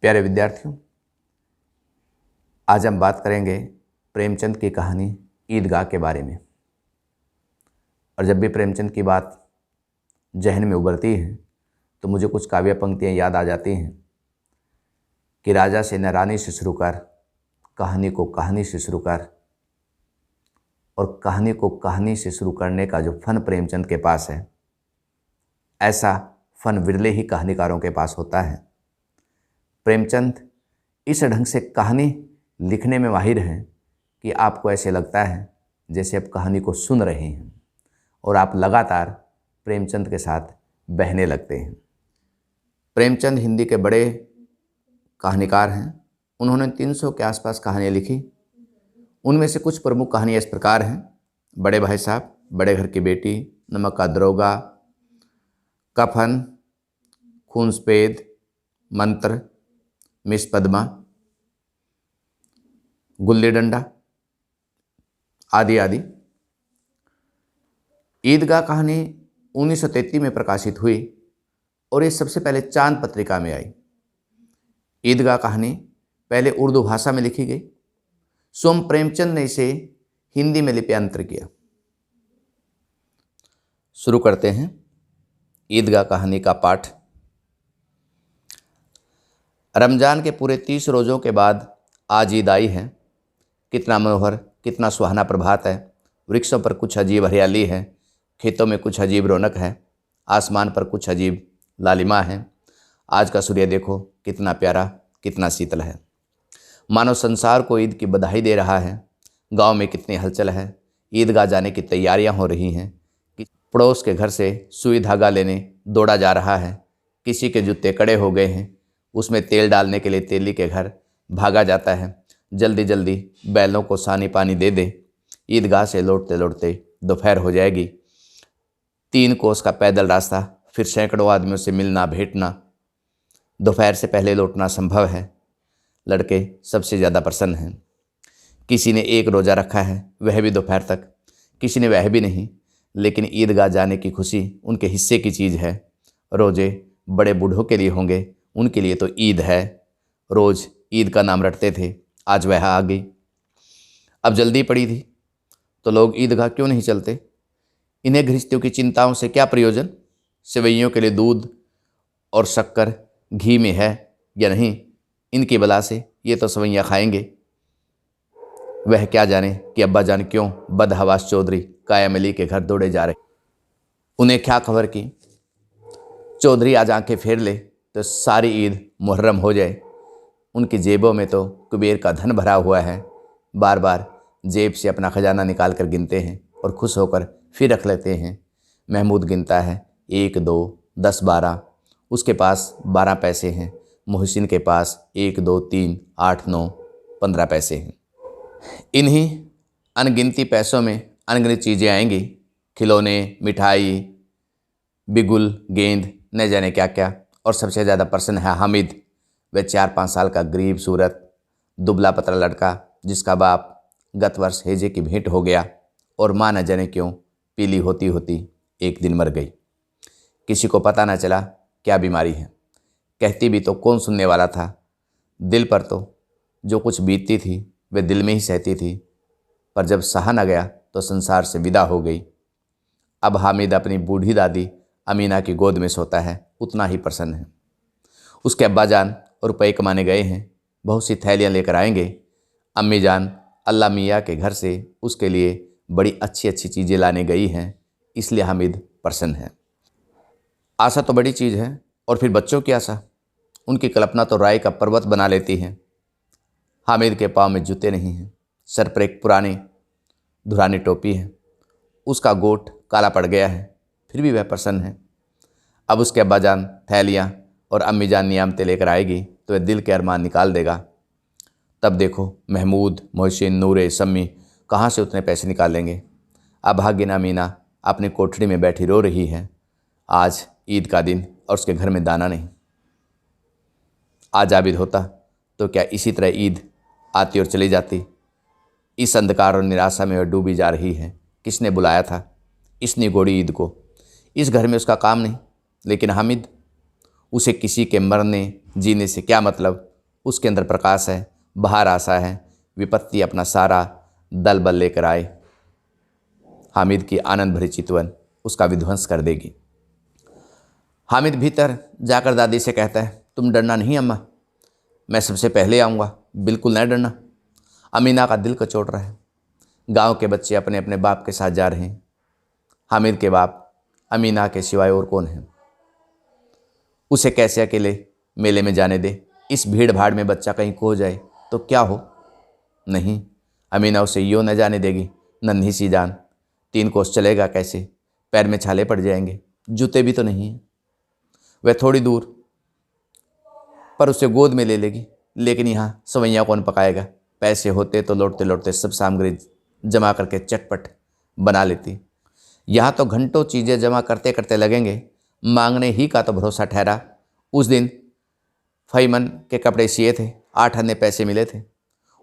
प्यारे विद्यार्थियों, आज हम बात करेंगे प्रेमचंद की कहानी ईदगाह के बारे में। और जब भी प्रेमचंद की बात जहन में उभरती है तो मुझे कुछ काव्य पंक्तियाँ याद आ जाती हैं कि राजा से न रानी से शुरू कर, कहानी को कहानी से शुरू कर। और कहानी को कहानी से शुरू करने का जो फन प्रेमचंद के पास है, ऐसा फन विरले ही कहानीकारों के पास होता है। प्रेमचंद इस ढंग से कहानी लिखने में माहिर हैं कि आपको ऐसे लगता है जैसे आप कहानी को सुन रहे हैं और आप लगातार प्रेमचंद के साथ बहने लगते हैं। प्रेमचंद हिंदी के बड़े कहानीकार हैं। उन्होंने 300 के आसपास कहानियाँ लिखी। उनमें से कुछ प्रमुख कहानियाँ इस प्रकार हैं: बड़े भाई साहब, बड़े घर की बेटी, नमक का दरोगा, कफन, खून सफेद, मंत्र, मिस पद्मा, गुल्ली डंडा आदि आदि। ईदगाह कहानी 1933 में प्रकाशित हुई और ये सबसे पहले चांद पत्रिका में आई। ईदगाह कहानी पहले उर्दू भाषा में लिखी गई। सोम प्रेमचंद ने इसे हिंदी में लिप्यांतर किया। शुरू करते हैं ईदगाह कहानी का पाठ। रमजान के पूरे 30 रोज़ों के बाद आज ईद आई है। कितना मनोहर, कितना सुहाना प्रभात है। वृक्षों पर कुछ अजीब हरियाली है, खेतों में कुछ अजीब रौनक है, आसमान पर कुछ अजीब लालिमा है। आज का सूर्य देखो कितना प्यारा, कितना शीतल है, मानो संसार को ईद की बधाई दे रहा है। गांव में कितनी हलचल है। ईदगाह जाने की तैयारियां हो रही हैं। पड़ोस के घर से सुई धागा लेने दौड़ा जा रहा है। किसी के जूते कड़े हो गए हैं, उसमें तेल डालने के लिए तेली के घर भागा जाता है। जल्दी जल्दी बैलों को सानी पानी दे दे। ईदगाह से लौटते लौटते दोपहर हो जाएगी। 3 कोस का पैदल रास्ता, फिर सैकड़ों आदमियों से मिलना भेंटना। दोपहर से पहले लौटना संभव है। लड़के सबसे ज़्यादा प्रसन्न हैं। किसी ने 1 रोज़ा रखा है, वह भी दोपहर तक। किसी ने वह भी नहीं, लेकिन ईदगाह जाने की खुशी उनके हिस्से की चीज़ है। रोज़े बड़े बूढ़ों के लिए होंगे, उनके लिए तो ईद है। रोज़ ईद का नाम रटते थे, आज वह आ गई। अब जल्दी पड़ी थी तो लोग ईदगाह क्यों नहीं चलते? इन्हें गृहस्थियों की चिंताओं से क्या प्रयोजन? सेवैयों के लिए दूध और शक्कर घी में है या नहीं, इनकी बला से ये तो सेवैयाँ खाएंगे। वह क्या जाने कि अब्बा जान क्यों बदहवास चौधरी कायम अली के घर दौड़े जा रहे। उन्हें क्या खबर कि चौधरी आज आंखें फेर ले तो सारी ईद मुहर्रम हो जाए। उनकी जेबों में तो कुबेर का धन भरा हुआ है। बार बार जेब से अपना खजाना निकाल कर गिनते हैं और खुश होकर फिर रख लेते हैं। महमूद गिनता है 1, 2, 10, 12। उसके पास 12 पैसे हैं। मोहसिन के पास 1, 2, 3, 8, 9, 15 पैसे हैं। इन्हीं अनगिनती पैसों में अनगिनत चीज़ें आएंगी, खिलौने, मिठाई, बिगुल, गेंद, न जाने क्या क्या। और सबसे ज़्यादा प्रसन्न है हामिद। वह 4-5 साल का गरीब सूरत दुबला पतला लड़का, जिसका बाप गत वर्ष हैजे की भेंट हो गया और माँ न जाने क्यों पीली होती होती एक दिन मर गई। किसी को पता न चला क्या बीमारी है। कहती भी तो कौन सुनने वाला था। दिल पर तो जो कुछ बीतती थी वह दिल में ही सहती थी, पर जब सहा न गया तो संसार से विदा हो गई। अब हामिद अपनी बूढ़ी दादी अमीना की गोद में सोता है, उतना ही प्रसन्न है। उसके अब्बा जान रुपये कमाने गए हैं, बहुत सी थैलियाँ लेकर आएंगे। अम्मी जान अल्लाह मियाँ के घर से उसके लिए बड़ी अच्छी अच्छी चीज़ें लाने गई हैं, इसलिए हामिद प्रसन्न है। आशा तो बड़ी चीज़ है, और फिर बच्चों की आशा, उनकी कल्पना तो राय का पर्वत बना लेती है। हामिद के पाँव में जूते नहीं हैं, सर पर एक पुरानी धुरानी टोपी है, उसका गोट काला पड़ गया है, फिर भी वह प्रसन्न है। अब उसके अब्बा जान थैलियाँ और अम्मी जान नियामतें लेकर आएगी तो वह दिल के अरमान निकाल देगा। तब देखो महमूद, मोहसिन, नूरे, सम्मी कहाँ से उतने पैसे निकाल लेंगे। अभागिना मीना अपनी कोठरी में बैठी रो रही है। आज ईद का दिन और उसके घर में दाना नहीं। आज आबिद होता तो क्या इसी तरह ईद आती और चली जाती। इस अंधकार और निराशा में वह डूबी जा रही है। किसने बुलाया था इस निगोड़ी ईद को? इस घर में उसका काम नहीं, लेकिन हामिद, उसे किसी के मरने जीने से क्या मतलब। उसके अंदर प्रकाश है, बाहर आशा है। विपत्ति अपना सारा दल बल लेकर आए, हामिद की आनंद भरी चितवन उसका विध्वंस कर देगी। हामिद भीतर जाकर दादी से कहता है, तुम डरना नहीं अम्मा, मैं सबसे पहले आऊँगा, बिल्कुल नहीं डरना। अमीना का दिल कचोट रहा है। गांव के बच्चे अपने अपने बाप के साथ जा रहे हैं। हामिद के बाप अमीना के सिवाय और कौन है? उसे कैसे अकेले मेले में जाने दे? इस भीड़ भाड़ में बच्चा कहीं खो जाए तो क्या हो? नहीं, अमीना उसे यूँ न जाने देगी। नन्ही सी जान, 3 कोस चलेगा कैसे? पैर में छाले पड़ जाएंगे, जूते भी तो नहीं हैं। वह थोड़ी दूर पर उसे गोद में ले लेगी, लेकिन यहाँ सवैया कौन पकाएगा? पैसे होते तो लौटते लौटते सब सामग्री जमा करके चटपट बना लेती। यहाँ तो घंटों चीज़ें जमा करते करते लगेंगे, मांगने ही का तो भरोसा ठहरा। उस दिन फईमन के कपड़े सिए थे, 8 अन्य पैसे मिले थे।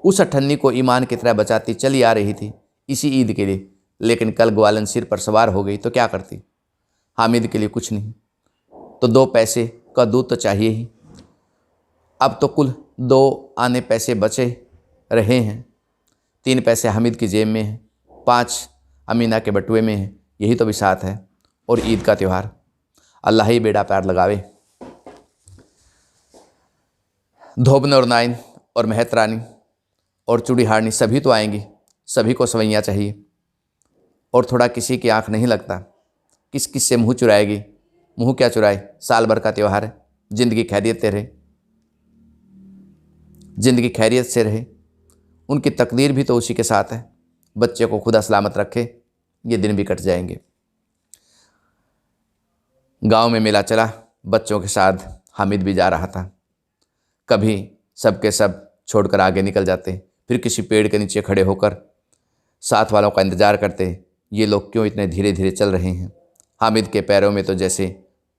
उस अठन्नी को ईमान की तरह बचाती चली आ रही थी इसी ईद के लिए, लेकिन कल ग्वालन सिर पर सवार हो गई तो क्या करती? हामिद के लिए कुछ नहीं तो 2 पैसे का दूध तो चाहिए ही। अब तो कुल 2 आने पैसे बचे रहे हैं। 3 पैसे हामिद की जेब में हैं, 5 अमीना के बटुए में हैं। यही तो बिसात है और ईद का त्यौहार। अल्लाह ही बेड़ा पार लगावे। धोबन और नाइन और मेहतरानी और चूड़ीहारनी सभी तो आएंगी, सभी को सवैयाँ चाहिए। और थोड़ा किसी की आंख नहीं लगता, किस किस से मुँह चुराएगी? मुँह क्या चुराए, साल भर का त्यौहार है। ज़िंदगी खैरियत से रहे, ज़िंदगी खैरियत से रहे। उनकी तकदीर भी तो उसी के साथ है। बच्चे को खुदा सलामत रखे, ये दिन भी कट जाएंगे। गांव में मेला चला, बच्चों के साथ हामिद भी जा रहा था। कभी सबके सब छोड़कर आगे निकल जाते, फिर किसी पेड़ के नीचे खड़े होकर साथ वालों का इंतज़ार करते, ये लोग क्यों इतने धीरे धीरे चल रहे हैं। हामिद के पैरों में तो जैसे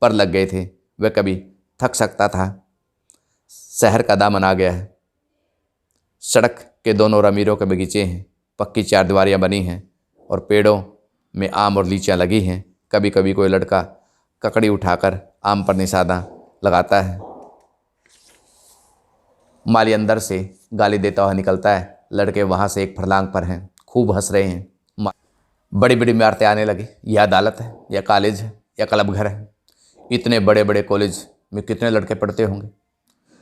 पर लग गए थे। वह कभी थक सकता था। शहर का दामन आ गया है। सड़क के दोनों अमीरों के बगीचे हैं, पक्की 4 दीवारियाँ बनी हैं और पेड़ों में आम और लीचियाँ लगी हैं। कभी कभी कोई लड़का ककड़ी उठाकर आम पर निशाना लगाता है। माली अंदर से गाली देता हुआ निकलता है। लड़के वहाँ से एक फरलांग पर हैं, खूब हंस रहे हैं। बड़ी बड़ी इमारतें आने लगी। यह अदालत है या कॉलेज है या क्लब घर है। इतने बड़े बड़े कॉलेज में कितने लड़के पढ़ते होंगे?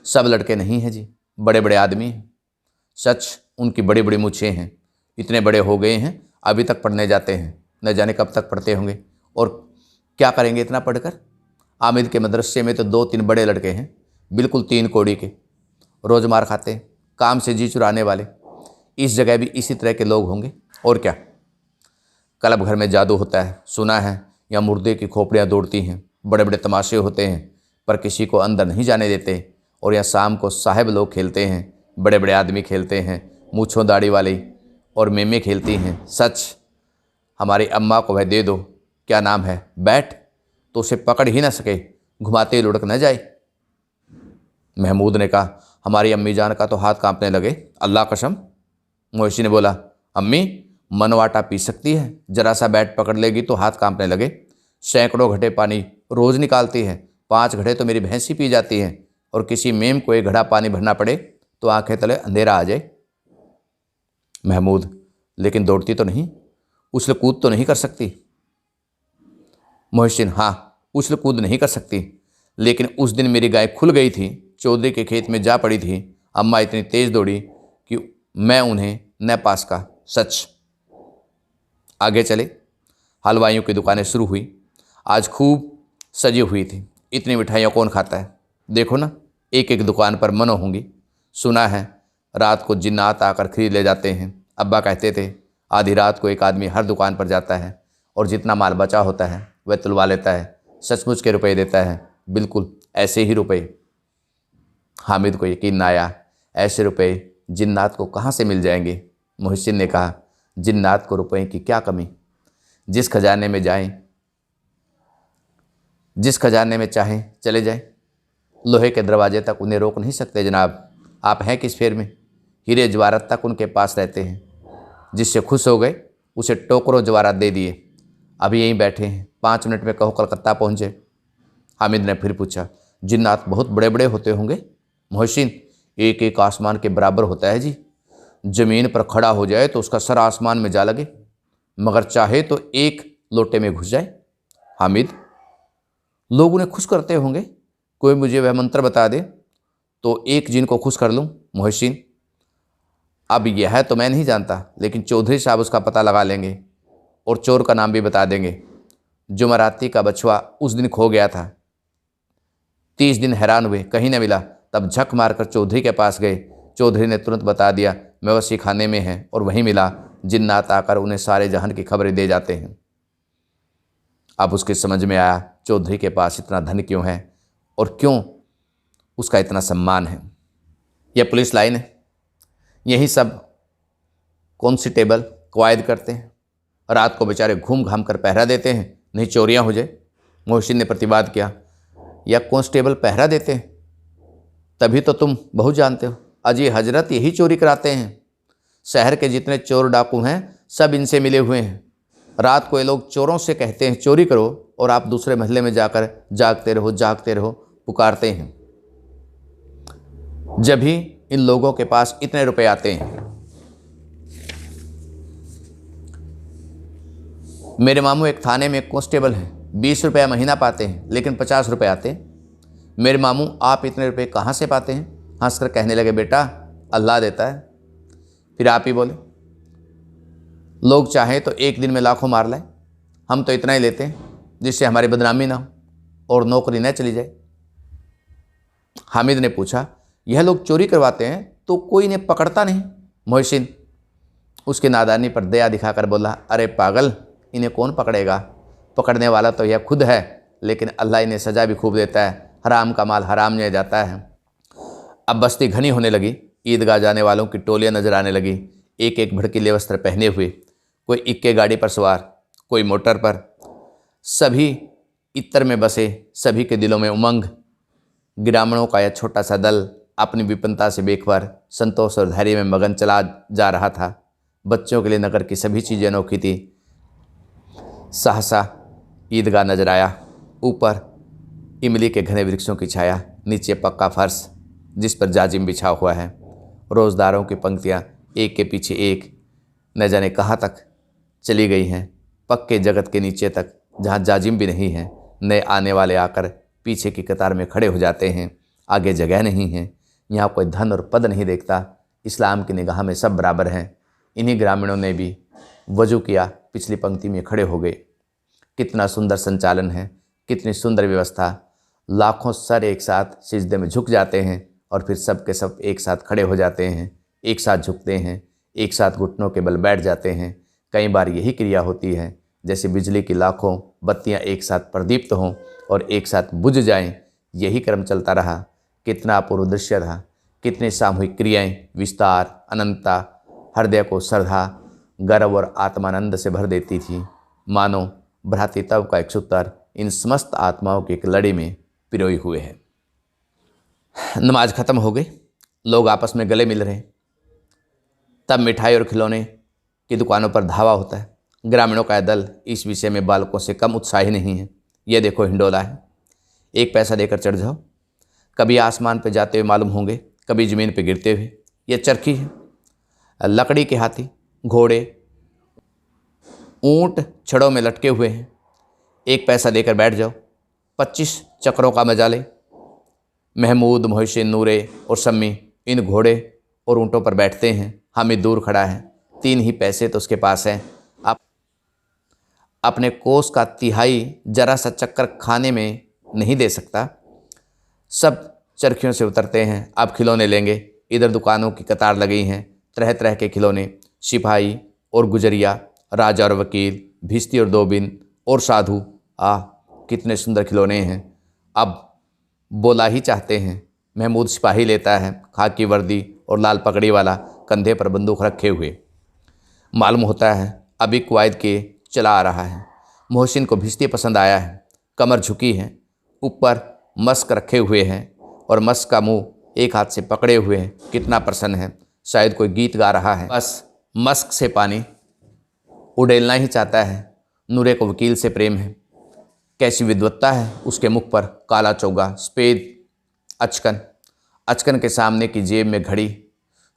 सब लड़के नहीं हैं जी, बड़े बड़े आदमी हैं। सच, उनकी बड़ी बड़ी मूछें हैं। इतने बड़े हो गए हैं, अभी तक पढ़ने जाते हैं। न जाने कब तक पढ़ते होंगे और क्या करेंगे इतना पढ़कर। हामिद के मदरसे में तो 2-3 बड़े लड़के हैं, बिल्कुल 3 कौड़ी के, रोज़ मार खाते, काम से जी चुराने वाले। इस जगह भी इसी तरह के लोग होंगे और क्या। क्लब घर में जादू होता है, सुना है, या मुर्दे की खोपड़ियाँ दौड़ती हैं। बड़े बड़े तमाशे होते हैं पर किसी को अंदर नहीं जाने देते। और यहाँ शाम को साहेब लोग खेलते हैं, बड़े बड़े आदमी खेलते हैं, मूँछों दाढ़ी वाले, और मेमे खेलती हैं। सच, हमारी अम्मा को वह दे दो, क्या नाम है, बैट, तो उसे पकड़ ही ना सके, घुमाते लुढ़क न जाए। महमूद ने कहा, हमारी अम्मी जान का तो हाथ कांपने लगे, अल्लाह कसम। मोहिशी ने बोला, अम्मी मनवाटा पी सकती है, जरा सा बैट पकड़ लेगी तो हाथ कांपने लगे। सैकड़ों घड़े पानी रोज़ निकालती है, 5 घड़े तो मेरी भैंसी पी जाती है। और किसी मेम को 1 घड़ा पानी भरना पड़े तो आंखें तले अंधेरा आ जाए। महमूद, लेकिन दौड़ती तो नहीं, उछल कूद तो नहीं कर सकती? मोहसिन, हाँ, उछल कूद नहीं कर सकती, लेकिन उस दिन मेरी गाय खुल गई थी, चौधरी के खेत में जा पड़ी थी। अम्मा इतनी तेज़ दौड़ी कि मैं उन्हें न पास का। सच। आगे चले। हलवाइयों की दुकानें शुरू हुई। आज खूब सजी हुई थी। इतनी मिठाइयाँ कौन खाता है? देखो ना, एक एक दुकान पर मनो होंगी। सुना है रात को जिन्नात आकर खरीद ले जाते हैं। अब्बा कहते थे आधी रात को एक आदमी हर दुकान पर जाता है और जितना माल बचा होता है वह तुलवा लेता है, सचमुच के रुपए देता है, बिल्कुल ऐसे ही रुपए। हामिद को यकीन न आया, ऐसे रुपए जिन्नात को कहाँ से मिल जाएंगे? मोहसिन ने कहा, जिन्नात को रुपए की क्या कमी, जिस खजाने में जाएं, जिस खजाने में चाहें चले जाएं, लोहे के दरवाजे तक उन्हें रोक नहीं सकते जनाब। आप हैं किस फेर में? हीरे जवाहरात तक उनके पास रहते हैं। जिससे खुश हो गए उसे टोकरों जवाहरात दे दिए। अभी यहीं बैठे हैं, 5 मिनट में कहो कलकत्ता पहुँचे। हामिद ने फिर पूछा, जिन्नात बहुत बड़े बड़े होते होंगे? मोहसिन, एक एक आसमान के बराबर होता है जी। जमीन पर खड़ा हो जाए तो उसका सर आसमान में जा लगे, मगर चाहे तो एक लोटे में घुस जाए। हामिद, लोग उन्हें खुश करते होंगे, कोई मुझे वह मंत्र बता दे तो एक जिन को खुश कर लूँ। मोहसिन, अब यह तो मैं नहीं जानता, लेकिन चौधरी साहब उसका पता लगा लेंगे और चोर का नाम भी बता देंगे। जुमराती का बछुआ उस दिन खो गया था। 30 दिन हैरान हुए, कहीं न मिला। तब झक मारकर चौधरी के पास गए। चौधरी ने तुरंत बता दिया, मवेशी खाने में है, और वहीं मिला। जिन्नात आकर उन्हें सारे जहान की खबरें दे जाते हैं। अब उसके समझ में आया चौधरी के पास इतना धन क्यों है और क्यों उसका इतना सम्मान है। यह पुलिस लाइन है, यही सब कांस्टेबल कवायद करते हैं। रात को बेचारे घूम घाम कर पहरा देते हैं, नहीं चोरियां हो जाए। मोहसिन ने प्रतिवाद किया, या कांस्टेबल पहरा देते हैं? तभी तो तुम बहुत जानते हो। अजी हजरत, यही चोरी कराते हैं। शहर के जितने चोर डाकू हैं सब इनसे मिले हुए हैं। रात को ये लोग चोरों से कहते हैं चोरी करो, और आप दूसरे महल्ले में जाकर जागते रहो पुकारते हैं। जब भी इन लोगों के पास इतने रुपए आते हैं। मेरे मामू एक थाने में कांस्टेबल हैं, 20 रुपया महीना पाते हैं, लेकिन 50 रुपये आते हैं। मेरे मामू, आप इतने रुपए कहाँ से पाते हैं? हंसकर कहने लगे, बेटा अल्लाह देता है। फिर आप ही बोले, लोग चाहें तो एक दिन में लाखों मार लाए, हम तो इतना ही लेते हैं जिससे हमारी बदनामी ना हो और नौकरी न चली जाए। हामिद ने पूछा, यह लोग चोरी करवाते हैं तो कोई इन्हें पकड़ता नहीं? मोहसिन उसकी नादानी पर दया दिखाकर बोला, अरे पागल, इन्हें कौन पकड़ेगा? पकड़ने वाला तो यह खुद है, लेकिन अल्लाह इन्हें सजा भी खूब देता है। हराम का माल हराम में जाता है। अब बस्ती घनी होने लगी। ईदगाह जाने वालों की टोलियां नजर आने लगी, एक एक भड़कीले वस्त्र पहने हुए। कोई इक्के गाड़ी पर सवार, कोई मोटर पर। सभी इत्र में बसे, सभी के दिलों में उमंग। ग्रामीणों का यह छोटा सा दल अपनी विपन्नता से बेखबर संतोष और धैर्य में मगन चला जा रहा था। बच्चों के लिए नगर की सभी चीज़ें अनोखी थी। सहसा ईदगाह नजर आया। ऊपर इमली के घने वृक्षों की छाया, नीचे पक्का फर्श जिस पर जाजिम बिछा हुआ है। रोजदारों की पंक्तियां एक के पीछे एक न जाने कहाँ तक चली गई हैं, पक्के जगत के नीचे तक, जहाँ जाजिम भी नहीं है। नए आने वाले आकर पीछे की कतार में खड़े हो जाते हैं। आगे जगह नहीं है। यहाँ कोई धन और पद नहीं देखता। इस्लाम की निगाह में सब बराबर हैं। इन्हीं ग्रामीणों ने भी वजू किया, पिछली पंक्ति में खड़े हो गए। कितना सुंदर संचालन है, कितनी सुंदर व्यवस्था। लाखों सर एक साथ सिजदे में झुक जाते हैं और फिर सब के सब एक साथ खड़े हो जाते हैं, एक साथ झुकते हैं, एक साथ घुटनों के बल बैठ जाते हैं। कई बार यही क्रिया होती है जैसे बिजली की लाखों बत्तियां एक साथ प्रदीप्त हों और एक साथ बुझ जाएं। यही क्रम चलता रहा। कितना अपूर्व दृश्य था, कितनी सामूहिक क्रियाएं, विस्तार, अनंतता हृदय को श्रद्धा, गर्व और आत्मानंद से भर देती थी। मानो भ्रातृत्व का एक सूत्र इन समस्त आत्माओं की एक लड़ी में पिरोए हुए है। नमाज खत्म हो गई, लोग आपस में गले मिल रहे हैं। तब मिठाई और खिलौने की दुकानों पर धावा होता है। ग्रामीणों का दल इस विषय में बालकों से कम उत्साही नहीं है। यह देखो हिंडोला है, 1 पैसा देकर चढ़ जाओ। कभी आसमान पर जाते हुए मालूम होंगे, कभी ज़मीन पर गिरते हुए। यह चरखी है, लकड़ी के हाथी, घोड़े, ऊंट छड़ों में लटके हुए हैं। 1 पैसा देकर बैठ जाओ, 25 चक्रों का मजा ले। महमूद, मोहसिन, नूरे और सम्मी इन घोड़े और ऊँटों पर बैठते हैं। हामिद दूर खड़ा है, 3 ही पैसे तो उसके पास हैं। अपने कोस का तिहाई जरा सा चक्कर खाने में नहीं दे सकता। सब चरखियों से उतरते हैं, अब खिलौने लेंगे। इधर दुकानों की कतार लगी हैं, तरह तरह के खिलौने, सिपाही और गुजरिया, राजा और वकील, भिश्ती और दोबिन और साधु। कितने सुंदर खिलौने हैं। अब बोला ही चाहते हैं। महमूद सिपाही लेता है, खाकी वर्दी और लाल पगड़ी वाला, कंधे पर बंदूक रखे हुए। मालूम होता है अभी कुवैत के चला आ रहा है। मोहसिन को भिश्ती पसंद आया है, कमर झुकी है, ऊपर मस्क रखे हुए हैं और मस्क का मुंह एक हाथ से पकड़े हुए है। कितना प्रसन्न है, शायद कोई गीत गा रहा है। बस मस्क से पानी उड़ेलना ही चाहता है। नूरे को वकील से प्रेम है। कैसी विद्वत्ता है उसके मुख पर, काला चोगा, सफ़ेद अचकन, अचकन के सामने की जेब में घड़ी,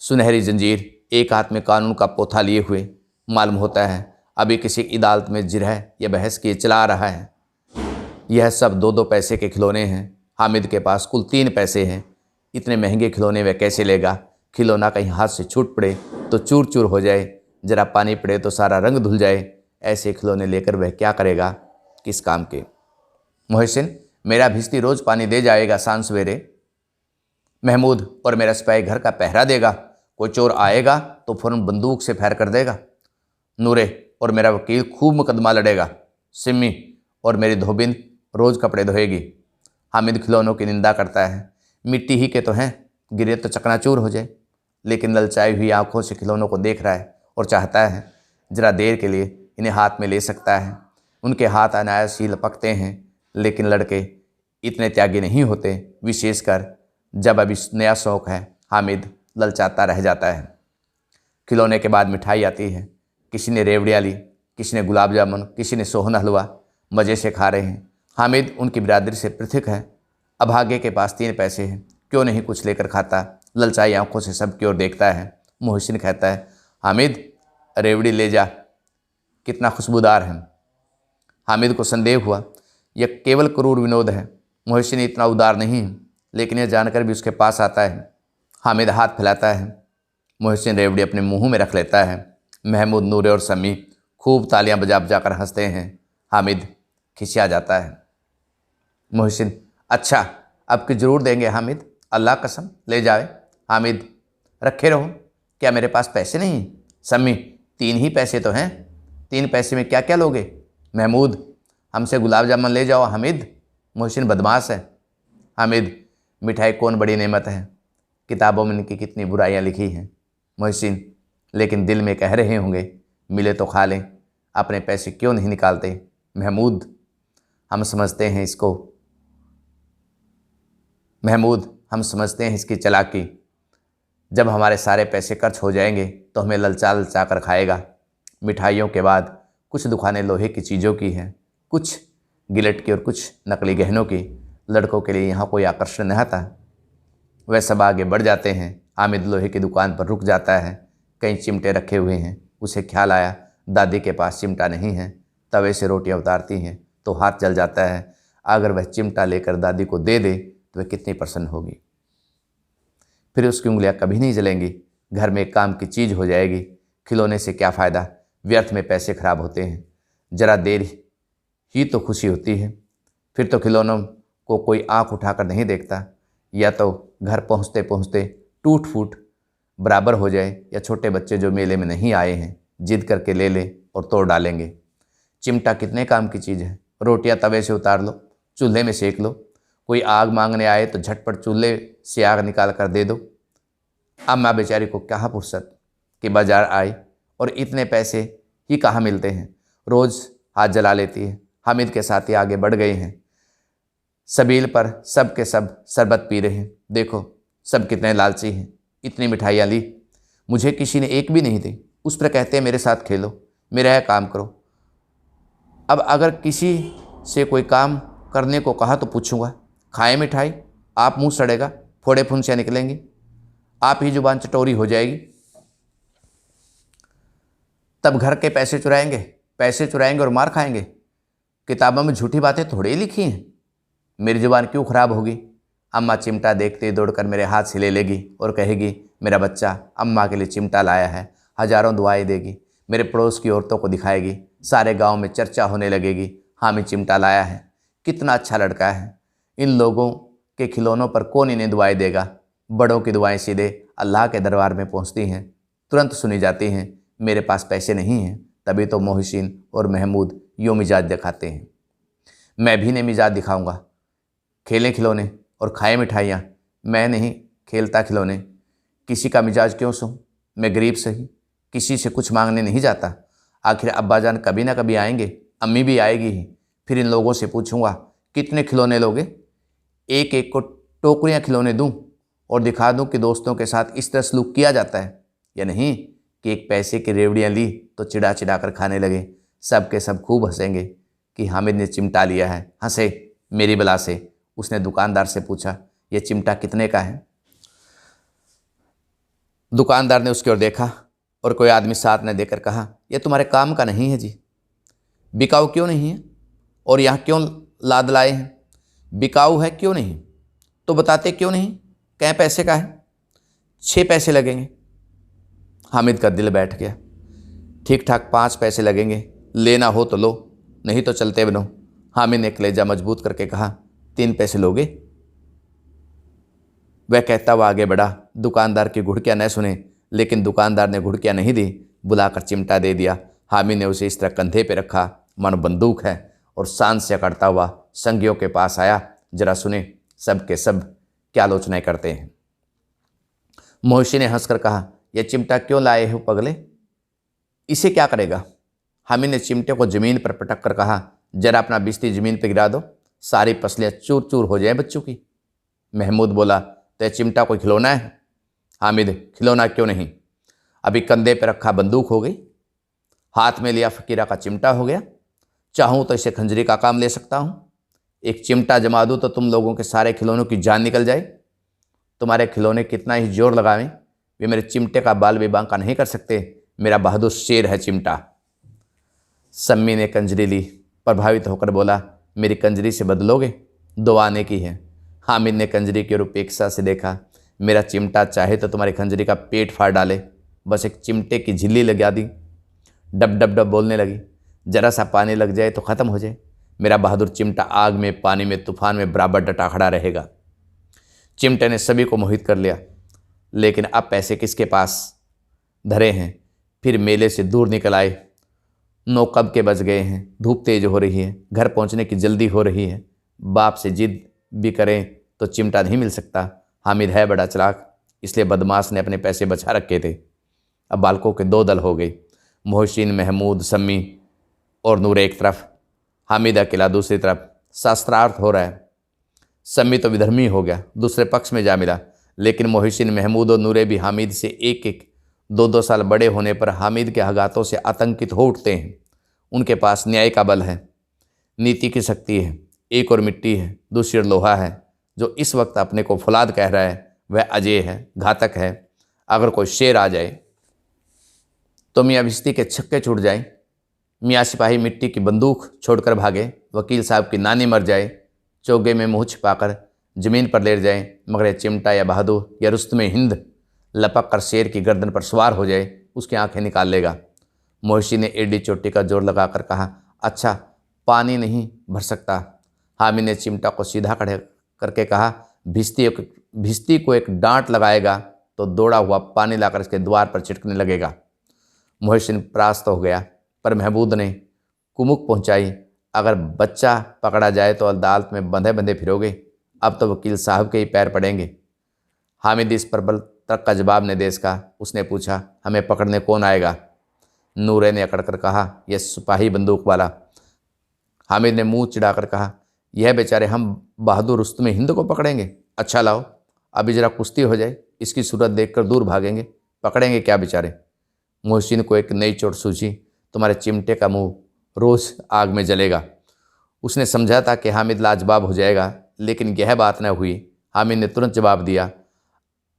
सुनहरी जंजीर, एक हाथ में कानून का पोथा लिए हुए मालूम होता है अभी किसी अदालत में जिरह या बहस किए चला रहा है। यह सब 2-2 पैसे के खिलौने हैं। हामिद के पास कुल 3 पैसे हैं। इतने महंगे खिलौने वह कैसे लेगा? खिलौना कहीं हाथ से छूट पड़े तो चूर चूर हो जाए, जरा पानी पड़े तो सारा रंग धुल जाए। ऐसे खिलौने लेकर वह क्या करेगा? किस काम के? मोहसिन, मेरा भिश्ती रोज़ पानी दे जाएगा शाम सवेरे। महमूद, और मेरा सिपाही घर का पहरा देगा। कोई चोर आएगा तो फ़ौरन बंदूक से फायर कर देगा। नूरे, और मेरा वकील खूब मुकदमा लड़ेगा। सिमी, और मेरी धोबिन रोज़ कपड़े धोएगी। हामिद खिलौनों की निंदा करता है। मिट्टी ही के तो हैं, गिरे तो चकनाचूर हो जाए। लेकिन ललचाई हुई आंखों से खिलौनों को देख रहा है और चाहता है जरा देर के लिए इन्हें हाथ में ले सकता है। उनके हाथ अनायास ही लपकते हैं, लेकिन लड़के इतने त्यागी नहीं होते, विशेषकर जब अभी नया शौक़ है। हामिद ललचाता रह जाता है। खिलौने के बाद मिठाई आती है। किसी ने रेवड़ियाँ ली, किसी ने गुलाब जामुन, किसी ने सोहन हलवा। मज़े से खा रहे हैं। हामिद उनकी बिरादरी से पृथक है। अभागे के पास 3 पैसे हैं, क्यों नहीं कुछ लेकर खाता? ललचाई आंखों से सबकी ओर देखता है। मोहसिन कहता है, हामिद रेवड़ी ले जा, कितना खुशबूदार है। हामिद को संदेह हुआ यह केवल क्रूर विनोद है। मोहसिन इतना उदार नहीं है, लेकिन यह जानकर भी उसके पास आता है। हामिद हाथ फैलाता है। मोहसिन रेवड़ी अपने मुंह में रख लेता है। महमूद, नूरे और समी खूब तालियां बजा बजा कर हंसते हैं। हामिद खिसिया जाता है। मोहसिन, अच्छा अब कि ज़रूर देंगे हामिद, अल्लाह कसम ले जाए। हामिद, रखे रहो, क्या मेरे पास पैसे नहीं? समी, 3 ही पैसे तो हैं, 3 पैसे में क्या क्या लोगे? महमूद, हमसे गुलाब जामुन ले जाओ। हामिद, मोहसिन बदमाश है। हामिद, मिठाई कौन बड़ी नेमत है, किताबों में इनकी कितनी बुराइयां लिखी हैं। मोहसिन, लेकिन दिल में कह रहे होंगे मिले तो खा लें, अपने पैसे क्यों नहीं निकालते? महमूद, हम समझते हैं इसकी चालाकी। जब हमारे सारे पैसे खर्च हो जाएंगे तो हमें ललचा ललचा कर खाएगा। मिठाइयों के बाद कुछ दुकानें लोहे की चीज़ों की हैं, कुछ गिलट की और कुछ नकली गहनों की। लड़कों के लिए यहाँ कोई आकर्षण नहीं था। वह सब आगे बढ़ जाते हैं। हामिद लोहे की दुकान पर रुक जाता है। कई चिमटे रखे हुए हैं। उसे ख्याल आया दादी के पास चिमटा नहीं है। तवे से रोटियां उतारती हैं तो हाथ जल जाता है। अगर वह चिमटा लेकर दादी को दे दे तो वह कितनी प्रसन्न होगी। फिर उसकी उंगलियां कभी नहीं जलेंगी। घर में एक काम की चीज़ हो जाएगी। खिलौने से क्या फ़ायदा, व्यर्थ में पैसे खराब होते हैं। ज़रा देर ही तो खुशी होती है। फिर तो खिलौनों को कोई आंख उठाकर नहीं देखता। या तो घर पहुंचते पहुंचते टूट फूट बराबर हो जाए, या छोटे बच्चे जो मेले में नहीं आए हैं जिद करके ले ले और तोड़ डालेंगे। चिमटा कितने काम की चीज़ है। रोटियां तवे से उतार लो, चूल्हे में सेक लो। कोई आग मांगने आए तो झटपट चूल्हे से आग निकाल कर दे दो। अम्मा बेचारी को क्या फुर्सत कि बाजार आई, और इतने पैसे ही कहाँ मिलते हैं। रोज़ हाथ जला लेती है। हामिद के साथी आगे बढ़ गए हैं। सबील पर सब के सब शरबत पी रहे हैं। देखो सब कितने लालची हैं। इतनी मिठाइयाँ ली, मुझे किसी ने एक भी नहीं दी। उस पर कहते हैं मेरे साथ खेलो, मेरा यह काम करो। अब अगर किसी से कोई काम करने को कहा तो पूछूंगा, खाए मिठाई, आप मुंह सड़ेगा, फोड़े फुंसियाँ निकलेंगी, आप ही जुबान चटोरी हो जाएगी। तब घर के पैसे चुराएंगे और मार खाएंगे। किताबों में झूठी बातें थोड़ी ही लिखी हैं। मेरी जुबान क्यों खराब होगी? अम्मा चिमटा देखते ही दौड़कर मेरे हाथ से ले लेगी और कहेगी, मेरा बच्चा अम्मा के लिए चिमटा लाया है। हजारों दुआएं देगी। मेरे पड़ोस की औरतों को दिखाएगी। सारे गांव में चर्चा होने लगेगी, हामिद चिमटा लाया है, कितना अच्छा लड़का है। इन लोगों के खिलौनों पर कौन इन्हें दुआएं देगा? बड़ों की दुआएं सीधे अल्लाह के दरबार में पहुंचती हैं, तुरंत सुनी जाती हैं। मेरे पास पैसे नहीं हैं, तभी तो मोहसिन और महमूद यूँ मिजाज दिखाते हैं। मैं भी नहीं मिजाज दिखाऊंगा। खेलें खिलौने और खाए मिठाइयाँ, मैं नहीं खेलता खिलौने। किसी का मिजाज क्यों सूं? मैं गरीब सही, किसी से कुछ मांगने नहीं जाता। आखिर अब्बा जान कभी ना कभी आएंगे, अम्मी भी आएगी ही। फिर इन लोगों से पूछूंगा कितने खिलौने लोगे? एक एक को टोकरियाँ खिलौने दूं और दिखा दूं कि दोस्तों के साथ इस तरह सलूक किया जाता है, या नहीं कि एक पैसे की रेवड़ियाँ ली तो चिढ़ा चिढ़ा कर खाने लगे। सब के सब खूब हंसेंगे कि हामिद ने चिमटा लिया है। हंसे मेरी बला से। उसने दुकानदार से पूछा, ये चिमटा कितने का है? दुकानदार ने उसकी ओर देखा और कोई आदमी साथ ने देकर कहा, यह तुम्हारे काम का नहीं है जी, बिकाऊ क्यों नहीं है और यहाँ क्यों लाद लाए हैं? बिकाऊ है क्यों नहीं तो बताते क्यों नहीं? कै पैसे का है? 6 पैसे लगेंगे। हामिद का दिल बैठ गया। ठीक ठाक 5 पैसे लगेंगे, लेना हो तो लो, नहीं तो चलते बनो। हामिद ने कलेजा मजबूत करके कहा, 3 पैसे लोगे? वह कहता हुआ आगे बढ़ा। दुकानदार की घुड़कियाँ न सुने, लेकिन दुकानदार ने घुड़कियाँ नहीं दी, बुलाकर चिमटा दे दिया। हामिद ने उसे इस तरह कंधे पे रखा मानो बंदूक है और शान से अकड़ता हुआ संगियों के पास आया। जरा सुने सब के सब क्या आलोचनाएं करते हैं। मोहिशी ने हंसकर कहा, यह चिमटा क्यों लाए हो पगले? इसे क्या करेगा? हामिद ने चिमटे को जमीन पर पटक कर कहा, जरा अपना बिस्ती जमीन पर गिरा दो, सारी पसलियाँ चूर चूर हो जाए बच्चों की। महमूद बोला, तो यह चिमटा कोई खिलौना है? हामिद, खिलौना क्यों नहीं, अभी कंधे पर रखा बंदूक हो गई, हाथ में लिया फकीरा का चिमटा हो गया। चाहूँ तो इसे खंजरी का काम ले सकता हूँ। एक चिमटा जमा दूँ तो तुम लोगों के सारे खिलौनों की जान निकल जाए। तुम्हारे खिलौने कितना ही जोर लगावें, वे मेरे चिमटे का बाल भी बांका नहीं कर सकते। मेरा बहादुर शेर है चिमटा। सम्मी ने कंजरी ली, प्रभावित होकर बोला, मेरी कंजरी से बदलोगे? 2 आने की है। हामिद ने कंजरी की ओर उपेक्षा से देखा। मेरा चिमटा चाहे तो तुम्हारी खंजरी का पेट फाड़ डाले, बस एक चिमटे की झिल्ली लगा दी। डब डब डब बोलने लगी। जरा सा पानी लग जाए तो ख़त्म हो जाए। मेरा बहादुर चिमटा आग में, पानी में, तूफान में बराबर डटा खड़ा रहेगा। चिमटे ने सभी को मोहित कर लिया, लेकिन अब पैसे किसके पास धरे हैं? फिर मेले से दूर निकल आए। 9 कब के बज गए हैं, धूप तेज हो रही है, घर पहुंचने की जल्दी हो रही है। बाप से जिद भी करें तो चिमटा नहीं मिल सकता। हामिद है बड़ा चालाक, इसलिए बदमाश ने अपने पैसे बचा रखे थे। अब बालकों के 2 दल हो गए, मोहसिन, महमूद, सम्मी और नूर एक तरफ, हामिद अकेला दूसरी तरफ। शास्त्रार्थ हो रहा है। सम्मी तो विधर्मी हो गया, दूसरे पक्ष में जा मिला, लेकिन मोहसिन, महमूद और नूरे भी हामिद से 1-1, 2-2 साल बड़े होने पर हामिद के आघातों से आतंकित हो उठते हैं। उनके पास न्याय का बल है, नीति की शक्ति है। एक और मिट्टी है, दूसरी ओर लोहा है। जो इस वक्त अपने को फौलाद कह रहा है वह अजय है, घातक है। अगर कोई शेर आ जाए तो मियाँ भिश्ती के छक्के छूट जाए, मियाँ सिपाही मिट्टी की बंदूक छोड़कर भागे, वकील साहब की नानी मर जाए, चोगे में मुँह छिपाकर जमीन पर लेट जाए, मगर यह चिमटा या बहादुर या रुस्तमे हिंद लपक कर शेर की गर्दन पर सवार हो जाए, उसकी आंखें निकाल लेगा। मोहिशी ने एडी चोटी का जोर लगाकर कहा, अच्छा पानी नहीं भर सकता। हामिद ने चिमटा को सीधा खड़े करके कहा, भिश्ती को एक डांट लगाएगा तो दौड़ा हुआ पानी लाकर इसके द्वार पर छिड़कने लगेगा। मोहसिन परास्त हो गया, पर महमूद ने कुमुक पहुंचाई, अगर बच्चा पकड़ा जाए तो अदालत में बंधे बंधे फिरोगे, अब तो वकील साहब के ही पैर पड़ेंगे। हामिद इस प्रबल तर्क का जवाब नहीं दे सका। उसने पूछा, हमें पकड़ने कौन आएगा? नूरे ने अकड़ कर कहा, यह सिपाही बंदूक वाला। हामिद ने मुंह चिढ़ाकर कहा, यह बेचारे हम बहादुर रुस्तमे हिंद को पकड़ेंगे? अच्छा लाओ, अभी जरा कुश्ती हो जाए, इसकी सूरत देखकर दूर भागेंगे, पकड़ेंगे क्या बेचारे। मोहसिन को एक नई चोट सूझी, तुम्हारे चिमटे का मुंह रोज आग में जलेगा। उसने समझा था कि हामिद लाजवाब हो जाएगा, लेकिन यह बात न हुई। हामिद ने तुरंत जवाब दिया,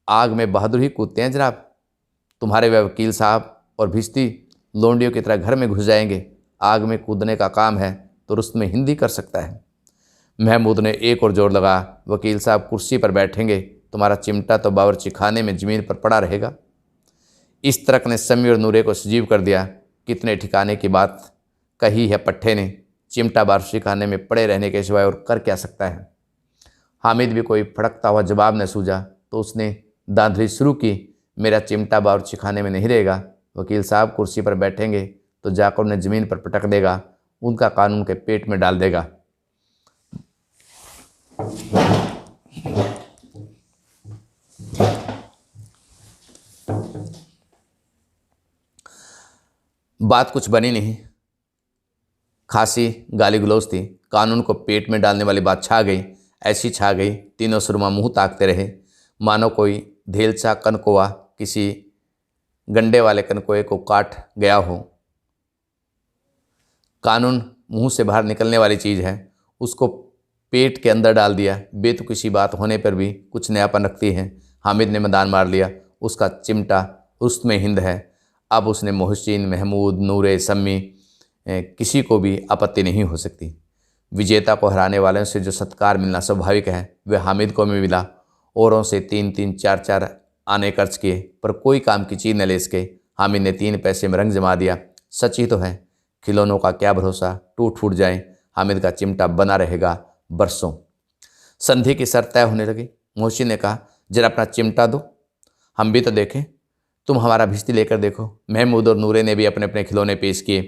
आग में बहादुर ही कूदते हैं जनाब। तुम्हारे वे वकील साहब और भिश्ती लोंडियों की तरह घर में घुस जाएंगे। आग में कूदने का काम है तो रुस्तमे हिंद ही कर सकता है। महमूद ने एक और जोर लगा, वकील साहब कुर्सी पर बैठेंगे, तुम्हारा चिमटा तो बावर्ची खाने में ज़मीन पर पड़ा रहेगा। इस तरक ने सम्मी और नूरे को सजीव कर दिया। कितने ठिकाने की बात कही है पट्टे ने, चिमटा बावर्ची खाने में पड़े रहने के सिवाय और कर क्या सकता है। हामिद भी कोई फड़कता हुआ जवाब न सूझा तो उसने दांधली शुरू की, मेरा चिमटा बावर्ची खाने में नहीं रहेगा। वकील साहब कुर्सी पर बैठेंगे तो जाकर उन्हें ज़मीन पर पटक देगा, उनका कानून के पेट में डाल देगा। बात कुछ बनी नहीं, खासी गाली गलौज थी। कानून को पेट में डालने वाली बात छा गई, ऐसी छा गई, तीनों सुरमा मुंह ताकते रहे, मानो कोई धेलचा कनकोआ किसी गंडे वाले कनकोए को काट गया हो। कानून मुंह से बाहर निकलने वाली चीज़ है, उसको पेट के अंदर डाल दिया। बेतुकी सी बात होने पर भी कुछ नयापन रखती है। हामिद ने मैदान मार लिया, उसका चिमटा रुस्तमे हिंद है। अब उसने मोहसिन, महमूद, नूरे, सम्मी किसी को भी आपत्ति नहीं हो सकती। विजेता को हराने वालों से जो सत्कार मिलना स्वाभाविक है वह हामिद को भी मिला। औरों से 3-3, 4-4 आने खर्च किए पर कोई काम की चीज़ न ले सके। हामिद ने 3 पैसे में रंग जमा दिया। सच ही तो है, खिलौनों का क्या भरोसा, टूट फूट जाए। हामिद का चिमटा बना रहेगा बरसों। संधि की शर्त तय होने लगी। मोहसिन ने कहा, जरा अपना चिमटा दो, हम भी तो देखें। तुम हमारा भिश्ती लेकर देखो। महमूद और नूरे ने भी अपने अपने खिलौने पेश किए।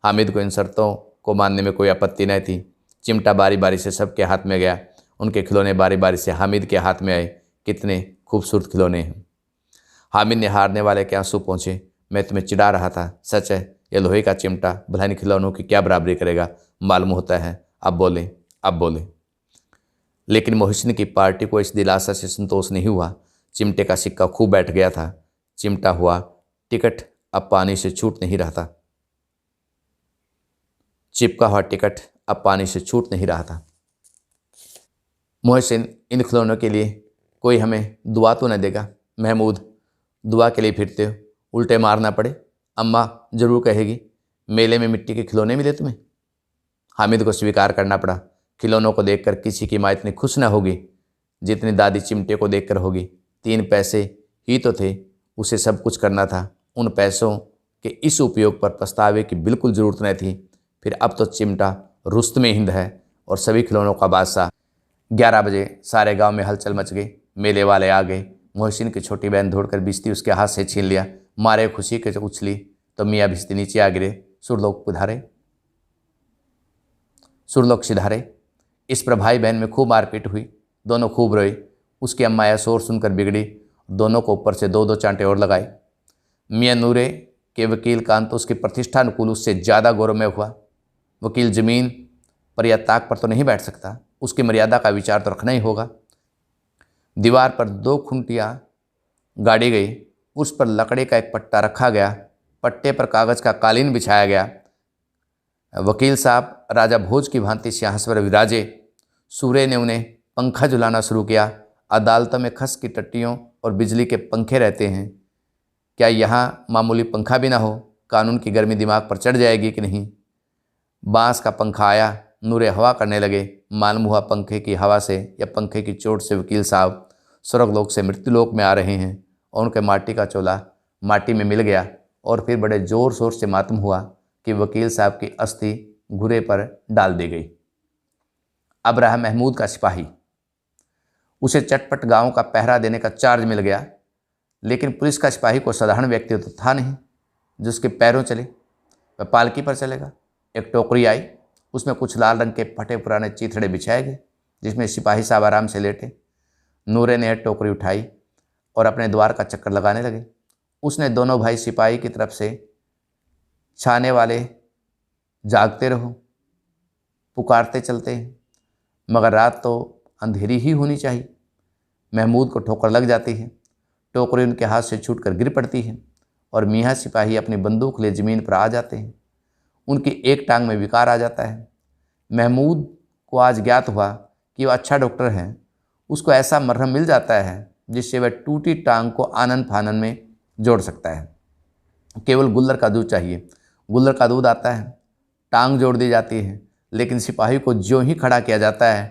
हामिद को इन शर्तों को मानने में कोई आपत्ति न थी। चिमटा बारी बारी से सबके हाथ में गया। उनके खिलौने बारी बारी से हामिद के हाथ में आए। कितने खूबसूरत खिलौने हैं। हामिद ने हारने वाले के आंसू पहुँचे। मैं तुम्हें चिढ़ा रहा था, सच है यह लोहे का चिमटा भला इन खिलौनों की क्या बराबरी करेगा, मालूम होता है। अब बोले, अब बोले। लेकिन मोहसिन की पार्टी को इस दिलासा से संतोष नहीं हुआ। चिमटे का सिक्का खूब बैठ गया था। चिमटा हुआ टिकट अब पानी से छूट नहीं रहा था। चिपका हुआ टिकट अब पानी से छूट नहीं रहा था। मोहसिन, इन खिलौनों के लिए कोई हमें दुआ तो न देगा? महमूद, दुआ के लिए फिरते हो, उल्टे मारना पड़े, अम्मा जरूर कहेगी मेले में मिट्टी के खिलौने मिले तुम्हें। हामिद को स्वीकार करना पड़ा। खिलौनों को देखकर किसी की माँ इतनी खुश न होगी जितनी दादी चिमटे को देखकर होगी। 3 पैसे ही तो थे, उसे सब कुछ करना था। उन पैसों के इस उपयोग पर पछतावे की बिल्कुल ज़रूरत न थी। फिर अब तो चिमटा रुस्तमे हिंद है और सभी खिलौनों का बादशाह। 11 बजे सारे गांव में हलचल मच गई। मेले वाले आ गए। मोहसिन की छोटी बहन दौड़कर भिश्ती उसके हाथ से छीन लिया। मारे खुशी के उछली तो मियाँ भिश्ती नीचे आ गिरे। सुरलोक पुधारे, सुरलोक सिधारे। इस पर भाई बहन में खूब मारपीट हुई। दोनों खूब रोए। उसकी अम्मा यह शोर सुनकर बिगड़ी। दोनों को ऊपर से 2-2 चांटे और लगाए। मियाँ नूरे के वकील कान तो उसकी प्रतिष्ठा अनुकूल उससे ज़्यादा गौरवमय हुआ। वकील ज़मीन पर या ताक पर तो नहीं बैठ सकता, उसकी मर्यादा का विचार तो रखना ही होगा। दीवार पर 2 खुंटियाँ गाड़ी गई। उस पर लकड़ी का एक पट्टा रखा गया। पट्टे पर कागज़ का कालीन बिछाया गया। वकील साहब राजा भोज की भांति सिंहासन पर विराजे। सूर्य ने उन्हें पंखा झुलाना शुरू किया। अदालतों में खस की टट्टियों और बिजली के पंखे रहते हैं, क्या यहाँ मामूली पंखा भी ना हो? कानून की गर्मी दिमाग पर चढ़ जाएगी कि नहीं? बांस का पंखा आया। नूरे हवा करने लगे। मालूम हुआ पंखे की हवा से या पंखे की चोट से वकील साहब स्वर्गलोक से मृत्युलोक में आ रहे हैं और उनके माटी का चोला माटी में मिल गया। और फिर बड़े ज़ोर शोर से मातम हुआ कि वकील साहब की अस्थि घुरे पर डाल दी गई। अब रहा महमूद का सिपाही। उसे चटपट गांव का पहरा देने का चार्ज मिल गया। लेकिन पुलिस का सिपाही को साधारण व्यक्ति तो था नहीं जिसके पैरों चले। वह पालकी पर चलेगा। एक टोकरी आई, उसमें कुछ लाल रंग के फटे पुराने चीथड़े बिछाए गए जिसमें सिपाही साहब आराम से लेटे। नूरे ने टोकरी उठाई और अपने द्वार का चक्कर लगाने लगे। उसने दोनों भाई सिपाही की तरफ से छाने वाले जागते रहो पुकारते चलते हैं, मगर रात तो अंधेरी ही होनी चाहिए। महमूद को ठोकर लग जाती है। टोकरी उनके हाथ से छूटकर गिर पड़ती है और मियाँ सिपाही अपनी बंदूक ले ज़मीन पर आ जाते हैं। उनकी एक टांग में विकार आ जाता है। महमूद को आज ज्ञात हुआ कि वह अच्छा डॉक्टर है। उसको ऐसा मरहम मिल जाता है जिससे वह टूटी टांग को आनन फानन में जोड़ सकता है। केवल गुल्लर का दूध चाहिए। गुल्लर का दूध आता है, टांग जोड़ दी जाती है। लेकिन सिपाही को ज्यों ही खड़ा किया जाता है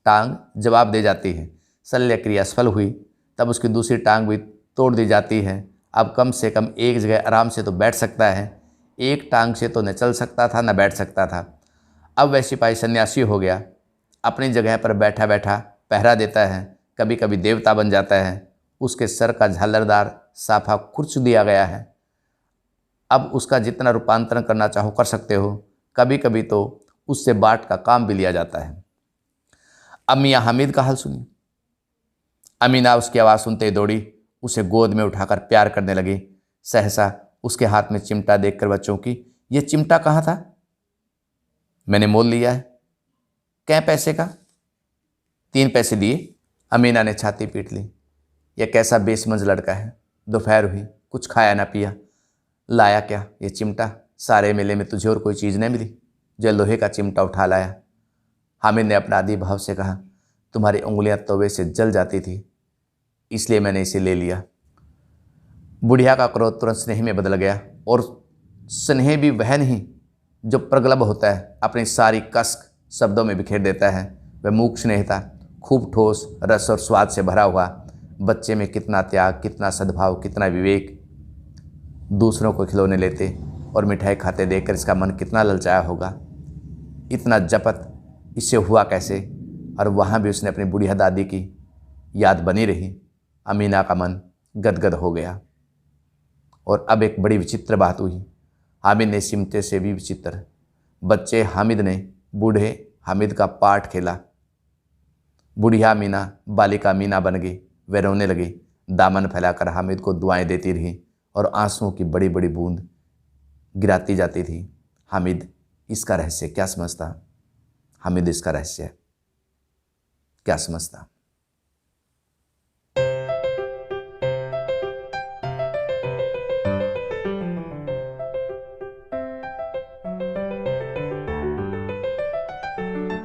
टांग जवाब दे जाती है। शल्य क्रिया सफल हुई तब उसकी दूसरी टांग भी तोड़ दी जाती है। अब कम से कम एक जगह आराम से तो बैठ सकता है। एक टांग से तो न चल सकता था न बैठ सकता था। अब वह सिपाही सन्यासी हो गया। अपनी जगह पर बैठा बैठा पहरा देता है। कभी कभी देवता बन जाता है। उसके सर का झालरदार साफा खुर्च दिया गया है। अब उसका जितना रूपांतरण करना चाहो कर सकते हो। कभी कभी तो उससे बाट का काम भी लिया जाता है। अब मियाँ हामिद का हाल सुनी। अमीना उसकी आवाज़ सुनते ही दौड़ी, उसे गोद में उठाकर प्यार करने लगी। सहसा उसके हाथ में चिमटा देखकर बच्चों की, ये चिमटा कहाँ था? मैंने मोल लिया है। कै पैसे का? 3 पैसे दिए। अमीना ने छाती पीट ली। यह कैसा बेसमझ लड़का है। दोपहर हुई, कुछ खाया ना पिया। लाया क्या? ये चिमटा। सारे मेले में तुझे और कोई चीज़ नहीं मिली जो लोहे का चिमटा उठा लाया। हामिद ने अपना आदि भाव से कहा, तुम्हारी उंगलियां तवे से जल जाती थी इसलिए मैंने इसे ले लिया। बुढ़िया का क्रोध तुरंत स्नेह में बदल गया, और स्नेह भी वह नहीं जो प्रगल्भ होता है, अपनी सारी कसक शब्दों में बिखेर देता है। वह मूक स्नेह था, खूब ठोस, रस और स्वाद से भरा हुआ। बच्चे में कितना त्याग, कितना सद्भाव, कितना विवेक। दूसरों को खिलौने लेते और मिठाई खाते देखकर इसका मन कितना ललचाया होगा। इतना जपत इससे हुआ कैसे? और वहाँ भी उसने अपनी बुढ़िया दादी की याद बनी रही। अमीना का मन गदगद हो गया। और अब एक बड़ी विचित्र बात हुई। हामिद ने सिमटे से भी विचित्र। बच्चे हामिद ने बूढ़े हामिद का पाठ खेला। बुढ़िया मीना बालिका मीना बन गई। वह रोने लगी, दामन फैलाकर हामिद को दुआएं देती रही और आंसुओं की बड़ी बड़ी बूंद गिराती जाती थी। हामिद इसका रहस्य क्या समझता? हामिद इसका रहस्य क्या समझता?